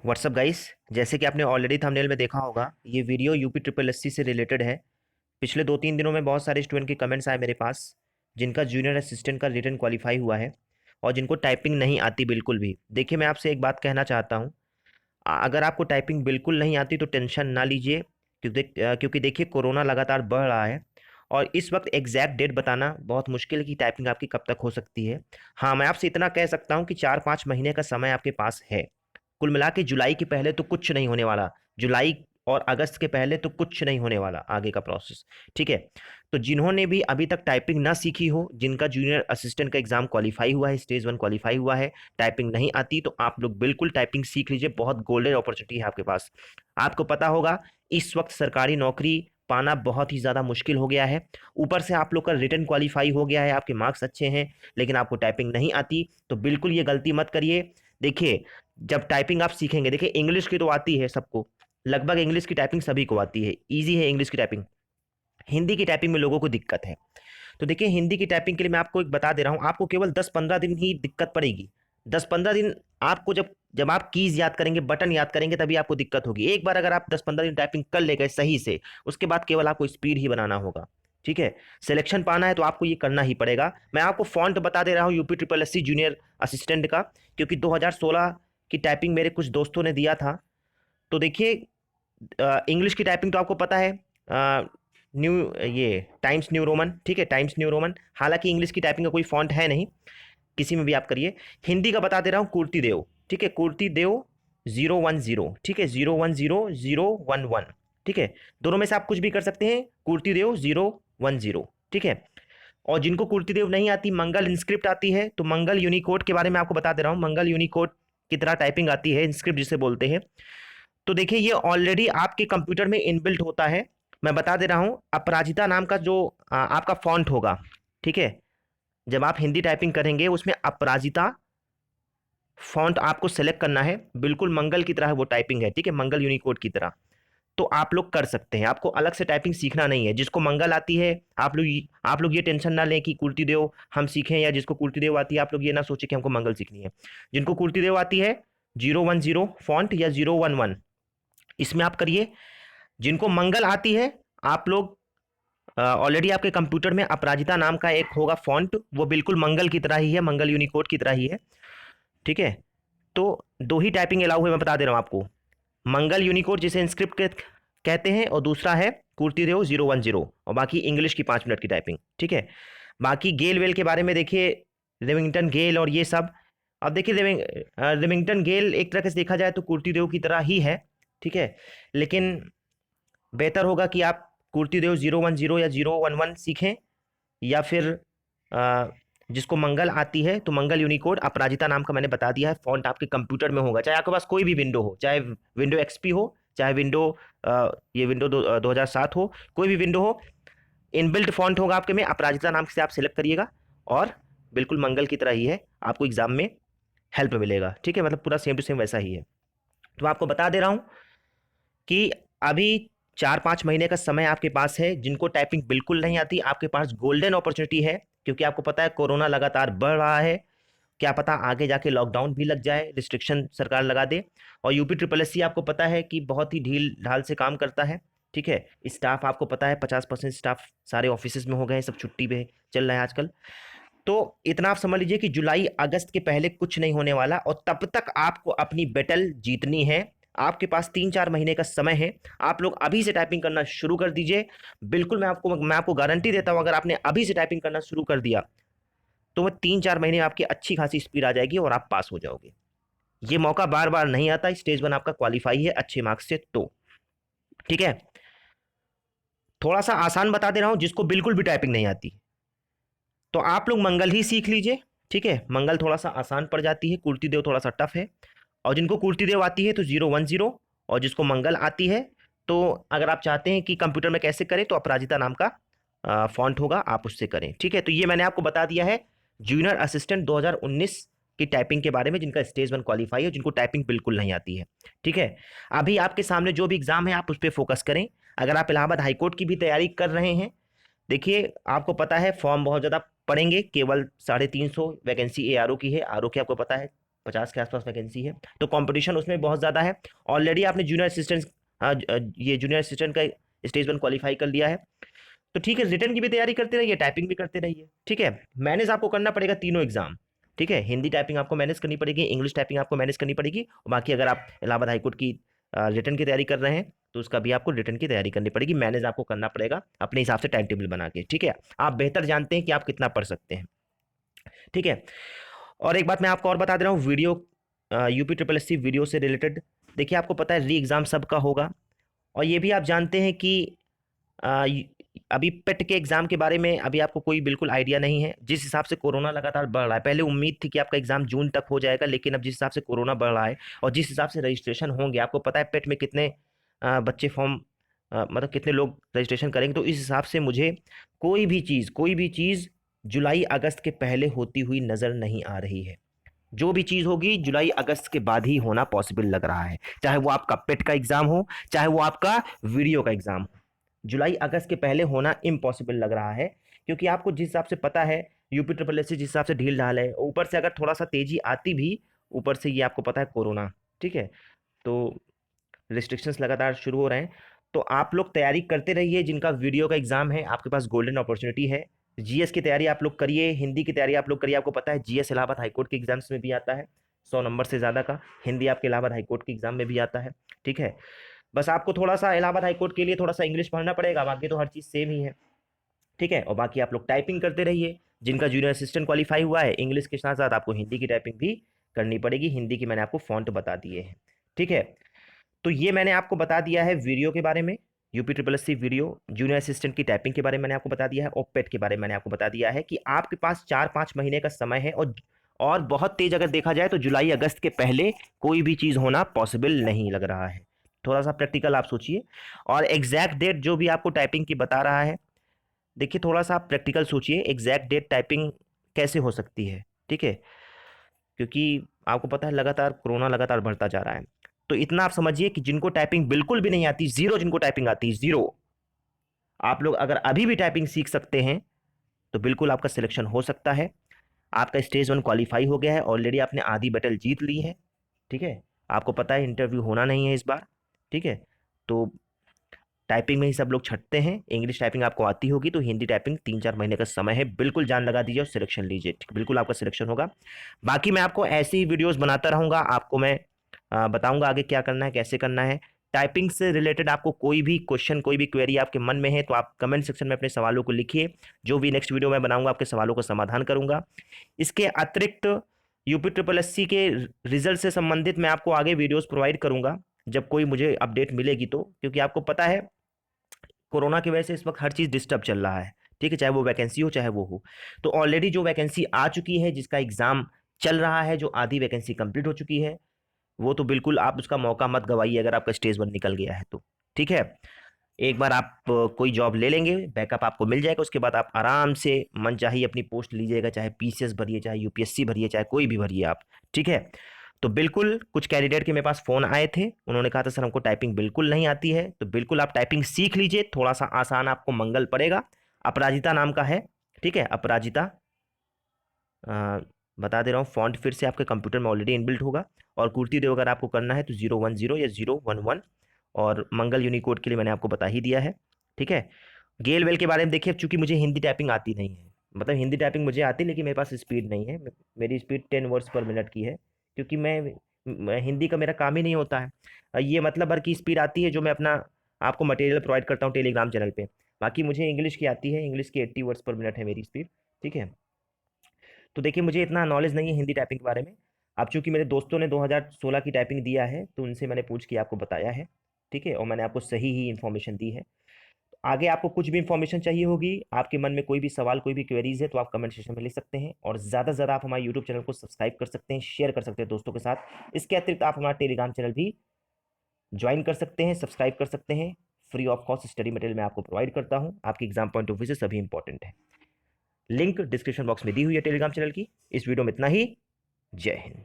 WhatsApp guys, जैसे कि आपने ऑलरेडी थंबनेल में देखा होगा, ये वीडियो यूपी ट्रिपल एससी से रिलेटेड है। पिछले 2-3 दिनों में बहुत सारे स्टूडेंट के कमेंट्स आए मेरे पास, जिनका जूनियर असिस्टेंट का रिटन क्वालिफाई हुआ है और जिनको टाइपिंग नहीं आती बिल्कुल भी। देखिए, मैं आपसे एक बात कहना चाहता हूँ। अगर आपको टाइपिंग बिल्कुल नहीं आती तो टेंशन ना लीजिए, क्योंकि देखिए कोरोना लगातार बढ़ रहा है और इस वक्त एग्जैक्ट डेट बताना बहुत मुश्किल है कि टाइपिंग आपकी कब तक हो सकती है। हाँ, मैं आपसे इतना कह सकता हूँ कि 4-5 महीने का समय आपके पास है। कुल मिला के जुलाई के पहले तो कुछ नहीं होने वाला। जुलाई और अगस्त के पहले तो कुछ नहीं होने वाला आगे का प्रोसेस। ठीक है। तो जिन्होंने भी अभी तक टाइपिंग ना सीखी हो, जिनका जूनियर असिस्टेंट का एग्जाम क्वालिफाई हुआ है, स्टेज 1 क्वालिफाई हुआ है, टाइपिंग नहीं आती, तो आप लोग बिल्कुल टाइपिंग सीख लीजिए। बहुत गोल्डन अपॉर्चुनिटी है आपके पास। आपको पता होगा, इस वक्त सरकारी नौकरी पाना बहुत ही ज़्यादा मुश्किल हो गया है। ऊपर से आप लोग का रिटन क्वालिफाई हो गया है, आपके मार्क्स अच्छे हैं, लेकिन आपको टाइपिंग नहीं आती, तो बिल्कुल ये गलती मत करिए। देखिए, जब टाइपिंग आप सीखेंगे, देखिए इंग्लिश की तो आती है सबको, लगभग इंग्लिश की टाइपिंग सभी को आती है, ईजी है इंग्लिश की टाइपिंग। हिंदी की टाइपिंग में लोगों को दिक्कत है। तो देखिए, हिंदी की टाइपिंग के लिए मैं आपको एक बता दे रहा हूँ, आपको केवल 10-15 दिन ही दिक्कत पड़ेगी। 10-15 दिन आपको जब जब आप कीज याद करेंगे, बटन याद करेंगे, तभी आपको दिक्कत होगी। एक बार अगर आप 10-15 दिन टाइपिंग कर ले गए सही से, उसके बाद केवल आपको स्पीड ही बनाना होगा। ठीक है। सिलेक्शन पाना है तो आपको ये करना ही पड़ेगा। मैं आपको फॉन्ट बता दे रहा हूँ UP triple SC junior assistant का, क्योंकि 2016 की टाइपिंग मेरे कुछ दोस्तों ने दिया था। तो देखिए, इंग्लिश की टाइपिंग तो आपको पता है, न्यू ये टाइम्स न्यू रोमन। ठीक है, टाइम्स न्यू रोमन। हालांकि इंग्लिश की टाइपिंग का कोई फॉन्ट है नहीं, किसी में भी आप करिए। हिंदी का बता दे रहा हूँ, कुर्ती देव। ठीक है, कुर्ती देव 010। ठीक है, 010 011। ठीक है, दोनों में से आप कुछ भी कर सकते हैं। कुर्ती देव 010। ठीक है। और जिनको कुर्ती देव नहीं आती, मंगल इंस्क्रिप्ट आती है, तो मंगल यूनिकोड के बारे में आपको बता दे रहा हूँ। मंगल यूनिकोड की तरह टाइपिंग आती है, इंस्क्रिप्ट जिसे बोलते हैं। तो देखिए, ये ऑलरेडी आपके कंप्यूटर में इनबिल्ट होता है। मैं बता दे रहा हूं, अपराजिता नाम का जो आपका फॉन्ट होगा। ठीक है। जब आप हिंदी टाइपिंग करेंगे, उसमें अपराजिता फॉन्ट आपको सेलेक्ट करना है। बिल्कुल मंगल की तरह है वो टाइपिंग है। ठीक है, मंगल यूनिकोड की तरह। तो आप लोग कर सकते हैं, आपको अलग से टाइपिंग सीखना नहीं है। जिसको मंगल आती है, आप लोग ये टेंशन ना लें कि कुर्ती देव हम सीखें, या जिसको कुर्ती देव आती है आप लोग ये ना सोचें कि हमको मंगल सीखनी है। जिनको कुर्ती देव आती है, 010 फॉन्ट या 011, इसमें आप करिए। जिनको मंगल आती है, आप लोग ऑलरेडी आपके कंप्यूटर में अपराजिता नाम का एक होगा फॉन्ट, वो बिल्कुल मंगल की तरह ही है, मंगल यूनिकोड की तरह ही है। ठीक है। तो दो ही टाइपिंग अलाउ है, मैं बता दे रहा हूं आपको। मंगल यूनिकोड जिसे इंस्क्रिप्ट कहते हैं, और दूसरा है कुर्तीदेव 010, और बाकी इंग्लिश की 5 मिनट की टाइपिंग। ठीक है। बाकी गेल वेल के बारे में देखिए, रेमिंगटन गेल और ये सब। अब देखिए, रेमिंगटन गेल एक तरह से देखा जाए तो कुर्तीदेव की तरह ही है। ठीक है। लेकिन बेहतर होगा कि आप कुर्तीदेव 010 या 011 सीखें, या फिर अ, जिसको मंगल आती है तो मंगल यूनिकोड अपराजिता नाम का मैंने बता दिया है, फॉन्ट आपके कंप्यूटर में होगा, चाहे आपके पास कोई भी विंडो हो, चाहे विंडो एक्सपी हो, चाहे विंडो ये विंडो 2007 हो, कोई भी विंडो हो, इनबिल्ट फॉन्ट होगा आपके में, अपराजिता नाम से आप सिलेक्ट करिएगा, और बिल्कुल मंगल की तरह ही है, आपको एग्जाम में हेल्प मिलेगा। ठीक है, मतलब पूरा सेम टू सेम वैसा ही है। तो आपको बता दे रहा हूँ कि अभी 4-5 महीने का समय आपके पास है। जिनको टाइपिंग बिल्कुल नहीं आती, आपके पास गोल्डन अपॉर्चुनिटी है, क्योंकि आपको पता है कोरोना लगातार बढ़ रहा है। क्या पता आगे जाके लॉकडाउन भी लग जाए, रिस्ट्रिक्शन सरकार लगा दे। और यूपी ट्रिपल एस सी आपको पता है कि बहुत ही ढील ढाल से काम करता है। ठीक है। स्टाफ आपको पता है, 50% स्टाफ सारे ऑफिस में हो गए हैं, सब छुट्टी पे चल रहा है आजकल। तो इतना आप समझ लीजिए कि जुलाई अगस्त के पहले कुछ नहीं होने वाला, और तब तक आपको अपनी बैटल जीतनी है। आपके पास 3-4 महीने का समय है। आप लोग अभी से टाइपिंग करना शुरू कर दीजिए। बिल्कुल, मैं आपको गारंटी देता हूं, अगर आपने अभी से टाइपिंग करना शुरू कर दिया, तो वह 3-4 महीने में आपकी अच्छी खासी स्पीड आ जाएगी और आप पास हो जाओगे। ये मौका बार बार नहीं आता। स्टेज 1 आपका क्वालिफाई है अच्छे मार्क्स से, तो ठीक है। थोड़ा सा आसान बता दे रहा हूं, जिसको बिल्कुल भी टाइपिंग नहीं आती, तो आप लोग मंगल ही सीख लीजिए। ठीक है, मंगल थोड़ा सा आसान पड़ जाती है, कुर्ती देव थोड़ा सा टफ है। और जिनको कुर्ती देव आती है तो 010, और जिसको मंगल आती है, तो अगर आप चाहते हैं कि कंप्यूटर में कैसे करें, तो अपराजिता नाम का फॉन्ट होगा, आप उससे करें। ठीक है। तो ये मैंने आपको बता दिया है जूनियर असिस्टेंट 2019 की टाइपिंग के बारे में, जिनका स्टेज 1 क्वालिफाई है, जिनको टाइपिंग बिल्कुल नहीं आती है। ठीक है। अभी आपके सामने जो भी एग्जाम है, आप उस पर फोकस करें। अगर आप इलाहाबाद हाईकोर्ट की भी तैयारी कर रहे हैं, देखिए आपको पता है फॉर्म बहुत ज़्यादा पड़ेंगे, केवल 350 वैकेंसी ARO की है। आर ओ की आपको पता है 50 के आसपास वैकेंसी है, तो कंपटीशन उसमें बहुत ज़्यादा है। ऑलरेडी आपने जूनियर असिस्टेंट, ये जूनियर असिस्टेंट का स्टेज 1 क्वालिफाई कर लिया है, तो ठीक है, रिटर्न की भी तैयारी करते रहिए, टाइपिंग भी करते रहिए, ठीक है। मैनेज आपको करना पड़ेगा तीनों एग्जाम, ठीक है। हिंदी टाइपिंग आपको मैनेज करनी पड़ेगी, इंग्लिश टाइपिंग आपको मैनेज करनी पड़ेगी, और बाकी अगर आप इलाहाबाद हाईकोर्ट की रिटर्न की तैयारी कर रहे हैं तो उसका भी आपको रिटर्न की तैयारी करनी पड़ेगी। मैनेज आपको करना पड़ेगा अपने हिसाब से टाइम टेबल बना के, ठीक है। आप बेहतर जानते हैं कि आप कितना पढ़ सकते हैं, ठीक है। और एक बात मैं आपको और बता दे रहा हूँ, video UP triple S C video से रिलेटेड, देखिए आपको पता है री एग्ज़ाम सबका होगा, और ये भी आप जानते हैं कि अभी पेट के एग्जाम के बारे में अभी आपको कोई बिल्कुल आइडिया नहीं है। जिस हिसाब से कोरोना लगातार बढ़ रहा है, पहले उम्मीद थी कि आपका एग्जाम जून तक हो जाएगा, लेकिन अब जिस हिसाब से कोरोना बढ़ रहा है और जिस हिसाब से रजिस्ट्रेशन होंगे, आपको पता है पेट में कितने बच्चे फॉर्म मतलब कितने लोग रजिस्ट्रेशन करेंगे, तो इस हिसाब से मुझे कोई भी चीज़ जुलाई अगस्त के पहले होती हुई नज़र नहीं आ रही है। जो भी चीज़ होगी जुलाई अगस्त के बाद ही होना पॉसिबल लग रहा है, चाहे वो आपका पेट का एग्जाम हो, चाहे वो आपका वीडियो का एग्जाम हो। जुलाई अगस्त के पहले होना इम्पॉसिबल लग रहा है, क्योंकि आपको जिस हिसाब से पता है यूपी ट्रिपल एस सी जिस हिसाब से ढील ढाल है, ऊपर से अगर थोड़ा सा तेजी आती भी, ऊपर से ये आपको पता है कोरोना, ठीक है, तो रिस्ट्रिक्शंस लगातार शुरू हो रहे हैं। तो आप लोग तैयारी करते रहिए, जिनका वीडियो का एग्जाम है आपके पास गोल्डन अपॉर्चुनिटी है। जीएस की तैयारी आप लोग करिए, हिंदी की तैयारी आप लोग करिए। आपको पता है जीएस इलाहाबाद हाईकोर्ट के एग्जाम्स में भी आता है, 100 नंबर से ज़्यादा का। हिंदी आपके इलाहाबाद हाईकोर्ट के एग्जाम में भी आता है, ठीक है। बस आपको थोड़ा सा इलाहाबाद हाईकोर्ट के लिए थोड़ा सा इंग्लिश पढ़ना पड़ेगा, बाकी तो हर चीज़ सेम ही है, ठीक है। और बाकी आप लोग टाइपिंग करते रहिए। जिनका जूनियर असिस्टेंट क्वालिफाई हुआ है, इंग्लिश के साथ साथ आपको हिंदी की टाइपिंग भी करनी पड़ेगी। हिंदी की मैंने आपको फॉन्ट बता दिए हैं, ठीक है। तो ये मैंने आपको बता दिया है वीडियो के बारे में, UP triple S C video junior assistant की टाइपिंग के बारे में मैंने आपको बता दिया है, और पेट के बारे में मैंने आपको बता दिया है कि आपके पास 4-5 महीने का समय है, और बहुत तेज अगर देखा जाए तो जुलाई अगस्त के पहले कोई भी चीज़ होना पॉसिबल नहीं लग रहा है। थोड़ा सा प्रैक्टिकल आप सोचिए, और एग्जैक्ट डेट जो भी आपको टाइपिंग की बता रहा है, देखिए थोड़ा सा आप प्रैक्टिकल सोचिए, एग्जैक्ट डेट टाइपिंग कैसे हो सकती है, ठीक है, क्योंकि आपको पता है लगातार कोरोना लगातार बढ़ता जा रहा है। तो इतना आप समझिए कि जिनको टाइपिंग बिल्कुल भी नहीं आती, जीरो जिनको टाइपिंग आती है, जीरो, आप लोग अगर अभी भी टाइपिंग सीख सकते हैं तो बिल्कुल आपका सिलेक्शन हो सकता है। आपका स्टेज 1 क्वालिफाई हो गया है, ऑलरेडी आपने आधी बैटल जीत ली है, ठीक है। आपको पता है इंटरव्यू होना नहीं है इस बार, ठीक है। तो टाइपिंग में ही सब लोग छटते हैं। इंग्लिश टाइपिंग आपको आती होगी, तो हिंदी टाइपिंग 3-4 महीने का समय है, बिल्कुल जान लगा दीजिए और सिलेक्शन लीजिए, ठीक, बिल्कुल आपका सिलेक्शन होगा। बाकी मैं आपको ऐसी ही वीडियोस बनाता रहूँगा, आपको मैं बताऊंगा आगे क्या करना है, कैसे करना है। टाइपिंग से रिलेटेड आपको कोई भी क्वेश्चन, कोई भी क्वेरी आपके मन में है, तो आप कमेंट सेक्शन में अपने सवालों को लिखिए। जो भी नेक्स्ट वीडियो मैं बनाऊंगा आपके सवालों का समाधान करूंगा। इसके अतिरिक्त यूपी ट्रिपल एस सी के रिजल्ट से संबंधित मैं आपको आगे वीडियोस प्रोवाइड करूंगा, जब कोई मुझे अपडेट मिलेगी तो, क्योंकि आपको पता है कोरोना की वजह से इस वक्त हर चीज़ डिस्टर्ब चल रहा है, ठीक है, चाहे वो वैकेंसी हो चाहे वो हो। तो ऑलरेडी जो वैकेंसी आ चुकी है, जिसका एग्ज़ाम चल रहा है, जो आधी वैकेंसी कंप्लीट हो चुकी है, वो तो बिल्कुल आप उसका मौका मत गवाइए अगर आपका स्टेज 1 निकल गया है तो, ठीक है। एक बार आप कोई जॉब ले लेंगे, बैकअप आपको मिल जाएगा, उसके बाद आप आराम से मन चाहिए अपनी पोस्ट लीजिएगा, चाहे पीसीएस भरिए, चाहे यूपीएससी भरिए, चाहे कोई भी भरिए आप, ठीक है। तो बिल्कुल कुछ कैंडिडेट के मेरे पास फ़ोन आए थे, उन्होंने कहा था सर हमको टाइपिंग बिल्कुल नहीं आती है, तो बिल्कुल आप टाइपिंग सीख लीजिए, थोड़ा सा आसान आपको मंगल पड़ेगा। अपराजिता नाम का है, ठीक है, अपराजिता, बता दे रहा हूँ, फॉन्ट फिर से आपके कंप्यूटर में ऑलरेडी इनबिल्ट होगा। और कुर्ती देव अगर आपको करना है तो 010 या 011, और मंगल यूनिकोड के लिए मैंने आपको बता ही दिया है, ठीक है। गेल वेल के बारे में देखिए, चूंकि मुझे हिंदी टाइपिंग आती नहीं है, मतलब हिंदी टाइपिंग मुझे आती है लेकिन मेरे पास स्पीड नहीं है, मेरी स्पीड 10 वर्ड्स पर मिनट की है, क्योंकि मैं हिंदी का मेरा काम ही नहीं होता है। ये मतलब भर की स्पीड आती है जो मैं अपना आपको मटेरियल प्रोवाइड करता हूँ टेलीग्राम चैनल पे। बाकी मुझे इंग्लिश की आती है, इंग्लिश की 80 वर्ड्स पर मिनट है मेरी स्पीड, ठीक है। तो देखिए मुझे इतना नॉलेज नहीं है हिंदी टाइपिंग के बारे में। अब चूंकि मेरे दोस्तों ने 2016 की टाइपिंग दिया है, तो उनसे मैंने पूछ के आपको बताया है, ठीक है, और मैंने आपको सही ही इन्फॉर्मेशन दी है। तो आगे आपको कुछ भी इन्फॉर्मेशन चाहिए होगी, आपके मन में कोई भी सवाल, कोई भी क्वेरीज है, तो आप कमेंट सेक्शन में लिख सकते हैं। और ज़्यादा से ज़्यादा आप हमारे यूट्यूब चैनल को सब्सक्राइब कर सकते हैं, शेयर कर सकते हैं दोस्तों के साथ। इसके अतिरिक्त आप हमारा टेलीग्राम चैनल भी ज्वाइन कर सकते हैं, सब्सक्राइब कर सकते हैं। Free of cost study material मैं आपको प्रोवाइड करता हूँ, आपकी एग्जाम पॉइंट ऑफ व्यू से सभी इंपॉर्टेंट है। लिंक डिस्क्रिप्शन बॉक्स में दी हुई है टेलीग्राम चैनल की। इस वीडियो में इतना ही। जय हिंद।